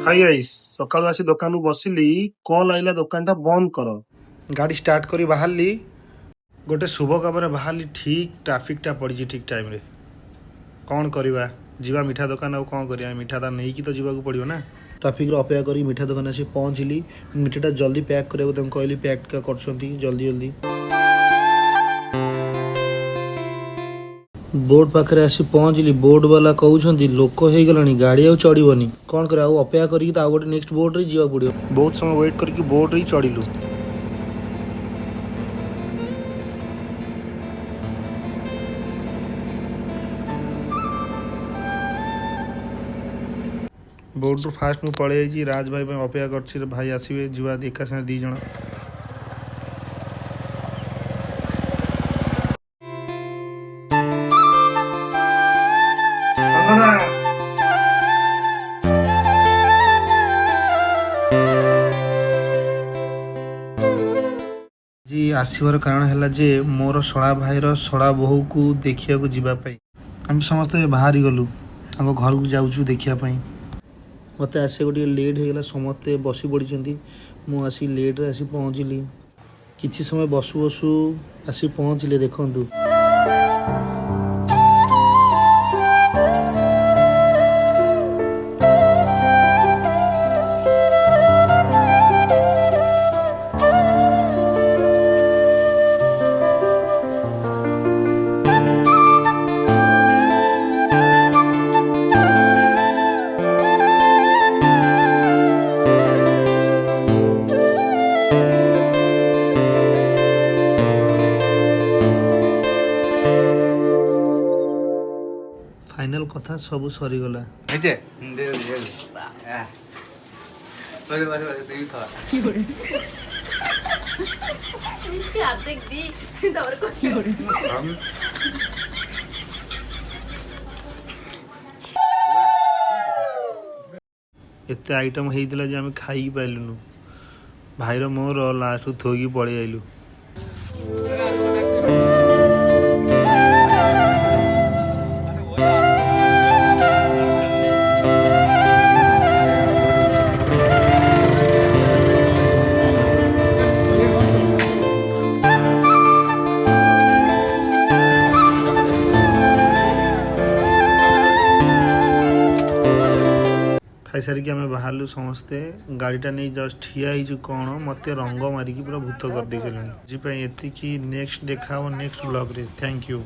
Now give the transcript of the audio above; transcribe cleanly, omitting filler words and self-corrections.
Hi guys सकाळू आसी दुकान बसिली call आइला दुकान टा बंद कर गाड़ी स्टार्ट करी बाहरली गोटे शुभ खबर बाहरली ठीक ट्राफिकटा पड़ी ठीक टाइम रे कौन करवा जीवा मिठा दुकान आउ कौन करिया मिठा ता नहीं कि तो जीवा को पड़ियो ना ट्राफिक रे अपेक्षा करी मिठा दुकान आसी पहुँचली मिठाटा जल्दी पैक करिया को कहली पैक करछंती जल्दी जल्दी बोर्ड पाखे आसी पहुँचली बोर्ड वाला कहते लोक हो गलानी गाड़ी आउ चढ़नी कौन कर अपेक्षा करी गोटे नेक्स्ट बोर्ड रे जावा पड़ो बहुत समय वेट करके बोर्ड रे चढ़लु बोर्ड रू फास्ट मुझे पलि राज भाई अपेक्षा कर भाई आसवे जीवा एका साथ दी जन जी आसवर कारण है जे मोर शला भाईर शला बोहू को देखा जावाई आम समस्ते बाहरी गलु घर को जाऊँ देखापी मत आसे गोटे लेट होगा समस्ते बसी पड़ी मुझे लेट रे आसी पहुँचली किसी समय बसु बसु आसी पहुँचले देखु फाइनल कथा सब सरीगला एते आइटम होता जे आम खाई पाइलुनु भाईर मोर लास्ट थोकी पलि आइलु खाई सारिकी आम बाहरलु समस्ते गाड़ीटा नहीं जस्ट ठिया कौन मत रंग मारिकी पूरा भूत कर दे जी एति नेक्स्ट देखा नेक्स्ट ब्लॉग रे थैंक यू।